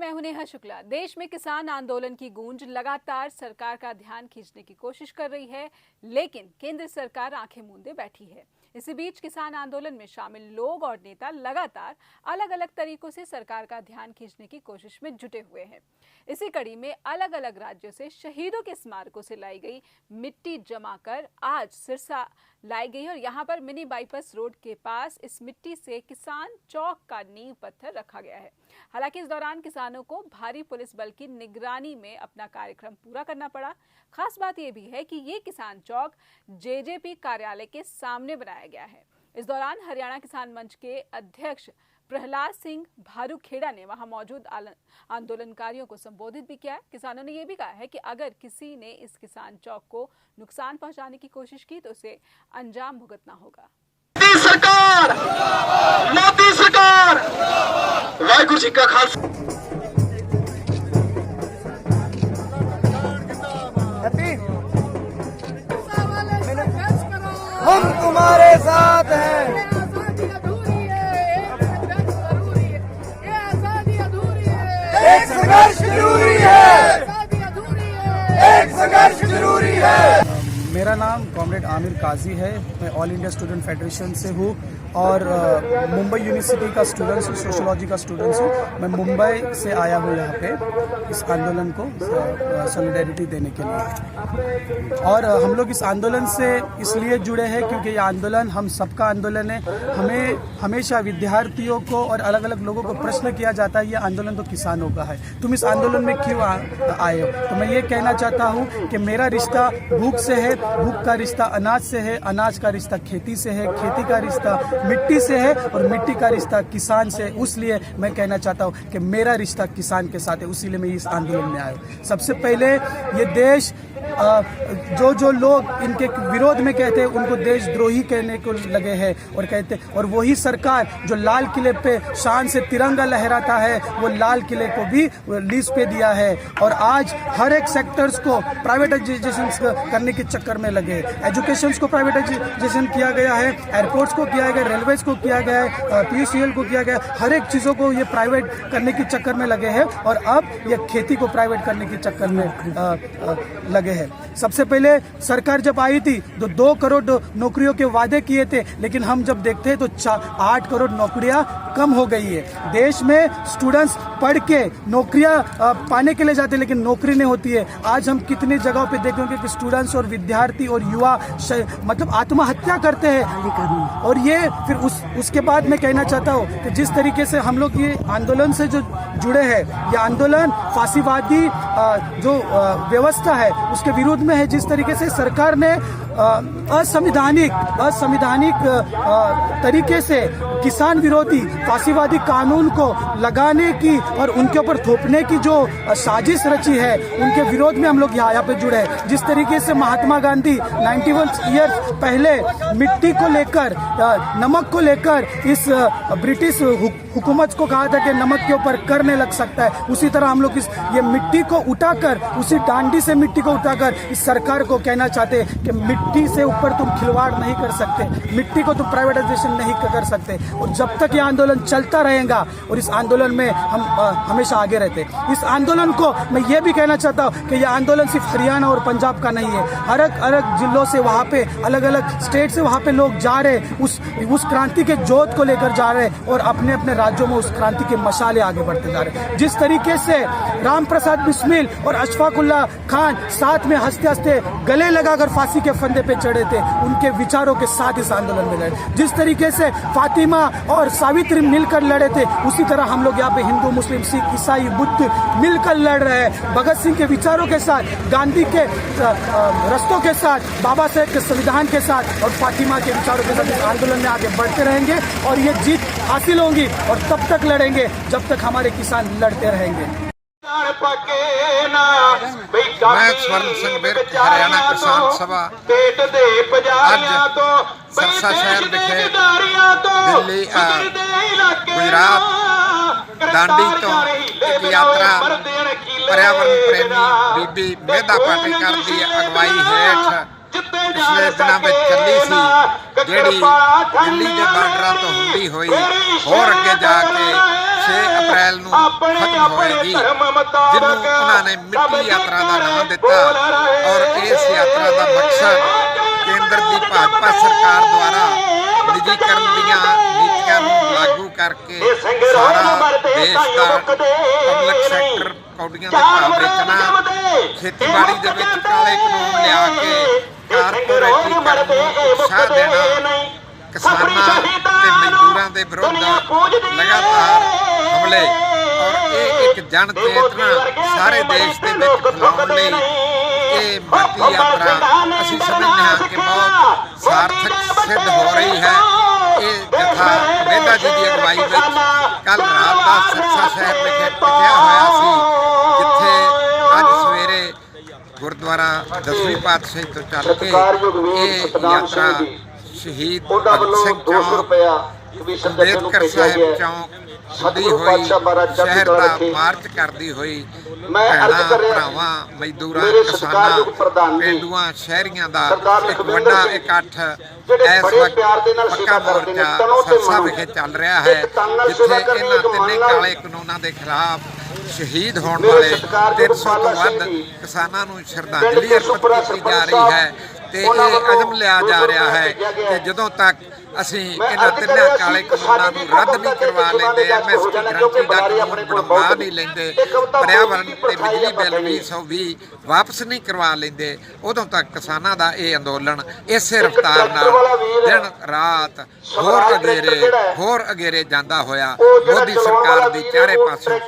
मैं हूं नेहा शुक्ला। देश में किसान आंदोलन की गूंज लगातार सरकार का ध्यान खींचने की कोशिश कर रही है, लेकिन केंद्र सरकार आंखें मूंदे बैठी है। इसी बीच किसान आंदोलन में शामिल लोग और नेता लगातार अलग अलग तरीकों से सरकार का ध्यान खींचने की कोशिश में जुटे हुए हैं। इसी कड़ी में अलग अलग राज्यों से शहीदों के स्मारकों से लाई गई मिट्टी जमा कर आज सिरसा लाई गई और यहाँ पर मिनी बाईपास रोड के पास इस मिट्टी से किसान चौक का नींव पत्थर रखा गया है। हालांकि इस दौरान किसानों को भारी पुलिस बल की निगरानी में अपना कार्यक्रम पूरा करना पड़ा। खास बात यह भी है कि ये किसान चौक जेजेपी कार्यालय के सामने बनाया गया है। इस दौरान हरियाणा किसान मंच के अध्यक्ष प्रहलाद सिंह भारूखेड़ा ने वहां मौजूद आंदोलनकारियों को संबोधित भी किया है। किसानों ने यह भी कहा है कि अगर किसी ने इस किसान चौक को नुकसान पहुंचाने की कोशिश की तो उसे अंजाम भुगतना होगा। मोदी सरकार वाहिगुरू जी का खालसा। हम तुम्हारे साथ हैं। एक संघर्ष जरूरी है। एक संघर्ष जरूरी है। मेरा नाम कॉमरेड आमिर काजी है। मैं ऑल इंडिया स्टूडेंट फेडरेशन से हूँ और मुंबई यूनिवर्सिटी का स्टूडेंट्स हूँ, सोशियोलॉजी का स्टूडेंट्स हूँ। मैं मुंबई से आया हूँ यहाँ पे इस आंदोलन को सॉलिडेरिटी देने के लिए। और हम लोग इस आंदोलन से इसलिए जुड़े हैं क्योंकि ये आंदोलन हम सबका आंदोलन है। हमें हमेशा विद्यार्थियों को और अलग अलग लोगों को प्रश्न किया जाता है, ये आंदोलन तो किसानों का है, तुम इस आंदोलन में क्यों आए हो? तो मैं ये कहना चाहता हूँ कि मेरा रिश्ता भूख से है, भूख का रिश्ता अनाज से है, अनाज का रिश्ता खेती से है, खेती का रिश्ता मिट्टी से है और मिट्टी का रिश्ता किसान से। इसलिए मैं कहना चाहता हूँ कि मेरा रिश्ता किसान के साथ है, उसीलिए मैं इस आंदोलन में आया। सबसे पहले ये देश जो लोग इनके विरोध में कहते हैं उनको देशद्रोही कहने को लगे हैं और कहते, और वही सरकार जो लाल किले पे शान से तिरंगा लहराता है वो लाल किले को भी लीज पे दिया है। और आज हर एक सेक्टर्स को प्राइवेटाइजेशन करने के चक्कर में लगे। एजुकेशन को प्राइवेटाइजेशन किया गया है, एयरपोर्ट्स को किया गया, रेलवेज को किया गया है, पीयूसीएल को किया गया, हर एक चीज़ों को ये प्राइवेट करने के चक्कर में लगे हैं और अब ये खेती को प्राइवेट करने के चक्कर में लगे हैं। सबसे पहले सरकार जब आई थी तो 2 करोड़ नौकरियों के वादे किए थे, लेकिन हम जब देखते हैं तो 8 करोड़ नौकरियां कम हो गई है। देश में स्टूडेंट्स पढ़ के नौकरियां पाने के लिए जाते हैं लेकिन नौकरी नहीं होती है। आज हम कितनी जगहों पे देखेंगे कि स्टूडेंट्स और विद्यार्थी और युवा मतलब आत्महत्या करते हैं। और ये फिर उसके बाद मैं कहना चाहता हूँ कि जिस तरीके से हम लोग ये आंदोलन से जो जुड़े हैं, ये आंदोलन फांसीवादी जो व्यवस्था है उसके विरुद्ध में है। जिस तरीके से सरकार ने असंवैधानिक तरीके से किसान विरोधी फांसीवादी कानून को लगाने की और उनके ऊपर थोपने की जो साजिश रची है, उनके विरोध में हम लोग यहाँ पे जुड़े हैं। जिस तरीके से महात्मा गांधी 91 ईयर्स पहले मिट्टी को लेकर, नमक को लेकर इस ब्रिटिश हुकूमत को कहा था कि नमक के ऊपर कर नहीं लग सकता है, उसी तरह हम लोग ये मिट्टी को उठाकर, उसी डांडी से मिट्टी को उठाकर इस सरकार को कहना चाहते हैं कि मिट्टी से ऊपर तुम खिलवाड़ नहीं कर सकते, मिट्टी को तुम प्राइवेटाइजेशन नहीं कर सकते। और जब तक ये आंदोलन चलता रहेगा और इस आंदोलन में हम हमेशा आगे रहते। इस आंदोलन को मैं ये भी कहना चाहता हूँ कि ये आंदोलन सिर्फ हरियाणा और पंजाब का नहीं है। अलग अलग जिलों से वहाँ पे, अलग अलग स्टेट से वहाँ पे लोग जा रहे हैं, उस क्रांति के जोत को लेकर जा रहे हैं और अपने अपने राज्यों में उस क्रांति के मशाले आगे बढ़ते जा रहे हैं। जिस तरीके से राम प्रसाद बिस्मिल और अशफाक उल्लाह खान साथ में हंसते हंसते गले लगाकर फांसी के फंदे पे चढ़े थे, उनके विचारों के साथ इस आंदोलन में लड़े। जिस तरीके से फातिमा और सावित्री मिलकर लड़े थे, उसी तरह हम लोग यहाँ पे हिंदू, मुस्लिम, सिख, ईसाई, बुद्ध मिलकर लड़ रहे हैं। भगत सिंह के विचारों के साथ, गांधी के रस्तों के साथ, बाबा साहेब के संविधान के साथ और फातिमा के विचारों के साथ इस आंदोलन में आगे बढ़ते रहेंगे और ये जीत हासिल होंगी और तब तक लड़ेंगे जब तक हमारे किसान लड़ते रहेंगे। मैं स्वर्ण सिंह बिर्क, हरियाणा किसान सभा आज सिरसा शहर विखे दिल्ली गुजरात दांडी तो एक यात्रा पर्यावरण प्रेमी बीबी मेधा पाटेकर की अगवाई हेठ पिछले दिनों में चली सी, जी दिल्ली के बार्डर तो हुई हुई होर अगे जाके 6 ਅਪ੍ਰੈਲ ਨੂੰ ਖਤਮ ਹੋਏਗੀ, ਜਿਹਨੂੰ ਉਹਨਾਂ ਨੇ ਮਿੱਟੀ ਯਾਤਰਾ ਦਾ ਨਾਮ ਦਿੱਤਾ। ਔਰ ਇਸ ਯਾਤਰਾ ਦਾ ਮਕਸਦ ਕੇਂਦਰ ਦੀ ਭਾਜਪਾ ਸਰਕਾਰ ਦੁਆਰਾ ਨਿੱਜੀਕਰਨ ਦੀਆਂ ਨੀਤੀਆਂ ਨੂੰ ਲਾਗੂ ਕਰਕੇ ਸਾਰਾ ਦੇਸ਼ ਦਾ ਪਬਲਿਕ ਸੈਕਟਰ ਕੌਡੀਆਂ ਦੇ ਭਾਅ ਵੇਚਣਾ, ਖੇਤੀਬਾੜੀ ਦੇ ਵਿੱਚ ਕਾਲੇ ਕਾਨੂੰਨ ਲਿਆ ਕੇ ਕਾਰਪੋਰੇਟੀਕਰਨ ਨੂੰ ਉਤਸ਼ਾਹ ਦੇਣਾ, ਕਿਸਾਨਾਂ ਤੇ ਮਜ਼ਦੂਰਾਂ ਦੇ ਵਿਰੁੱਧ ਲਗਾਤਾਰ ਹਮਲੇ, ਔਰ ਇਹ ਇੱਕ ਜਨ ਚੇਤਨਾ ਸਾਰੇ ਦੇਸ਼ ਦੇ ਵਿੱਚ ਫੈਲਾਉਣ ਲਈ ਇਹ ਭਰਤੀ ਯਾਤਰਾ ਅਸੀਂ ਸਮਝਦੇ ਹਾਂ ਕਿ ਬਹੁਤ ਸਾਰਥਕ ਸਿੱਧ ਹੋ ਰਹੀ ਹੈ। ਇਹ ਜਥਾ ਮੇਧਾ ਜੀ ਦੀ ਅਗਵਾਈ ਵਿੱਚ ਕੱਲ੍ਹ ਰਾਤ ਦਾ ਸਿਰਸਾ ਸ਼ਹਿਰ ਵਿਖੇ ਟਿਕਿਆ ਹੋਇਆ ਸੀ, ਜਿੱਥੇ ਅੱਜ ਸਵੇਰੇ ਗੁਰਦੁਆਰਾ 10ਵੀਂ ਪਾਤਸ਼ਾਹੀ ਤੋਂ ਚੱਲ ਕੇ ਇਹ ਯਾਤਰਾ ਸ਼ਹੀਦ ਭਗਤ ਸਿੰਘ ਚੌਂਕ, ਅੰਬੇਦਕਰ ਸਾਹਿਬ ਚੌਂਕ ਹੁੰਦੀ ਹੋਈ ਸ਼ਹਿਰ ਦਾ ਮਾਰਚ ਕਰਦੀ ਹੋਈ ਭੈਣਾਂ ਭਰਾਵਾਂ ਮਜ਼ਦੂਰਾਂ ਕਿਸਾਨਾਂ ਪੇਂਡੂਆਂ ਸ਼ਹਿਰੀਆਂ ਦਾ ਇੱਕ ਵੱਡਾ ਇਕੱਠ ਇਸ ਵਕਤ ਪੱਕਾ ਮੋਰਚਾ ਸਰਸਾ ਵਿਖੇ ਚੱਲ ਰਿਹਾ ਹੈ, ਜਿੱਥੇ ਇਹਨਾਂ ਤਿੰਨੇ ਕਾਲੇ ਕਾਨੂੰਨਾਂ ਦੇ ਖਿਲਾਫ ਸ਼ਹੀਦ ਹੋਣ ਵਾਲੇ 300 ਤੋਂ ਵੱਧ ਕਿਸਾਨਾਂ ਨੂੰ ਸ਼ਰਧਾਂਜਲੀ ਅਰਪਿਤ ਕੀਤੀ ਜਾ ਰਹੀ ਹੈ। ਤੇ ਇਹ ਅਜ਼ਮ ਲਿਆ ਜਾ ਰਿਹਾ ਹੈ ਕਿ ਜਦੋਂ ਤੱਕ ਅਸੀਂ ਇਹਨਾਂ ਤਿੰਨਾਂ ਕਾਲੇ ਕਾਨੂੰਨਾਂ ਨੂੰ ਰੱਦ ਨਹੀਂ ਕਰਵਾ ਲੈਂਦੇ, MSP ਗਰੰਟੀ ਦਾ ਕਾਨੂੰਨ ਬਣਵਾ ਨਹੀਂ ਲੈਂਦੇ, ਪਰਿਆਵਰਨ ਤੇ ਬਿਜਲੀ ਬਿੱਲ 2020 ਵਾਪਸ ਨਹੀਂ ਕਰਵਾ ਲੈਂਦੇ, ਉਦੋਂ ਤੱਕ ਕਿਸਾਨਾਂ ਦਾ ਇਹ ਅੰਦੋਲਨ ਇਸੇ ਰਫ਼ਤਾਰ ਨਾਲ ਦਿਨ ਰਾਤ ਹੋਰ ਅਗੇਰੇ ਜਾਂਦਾ ਹੋਇਆ ਮੋਦੀ ਸਰਕਾਰ ਦੀ ਚਾਰੇ ਪਾਸੋਂ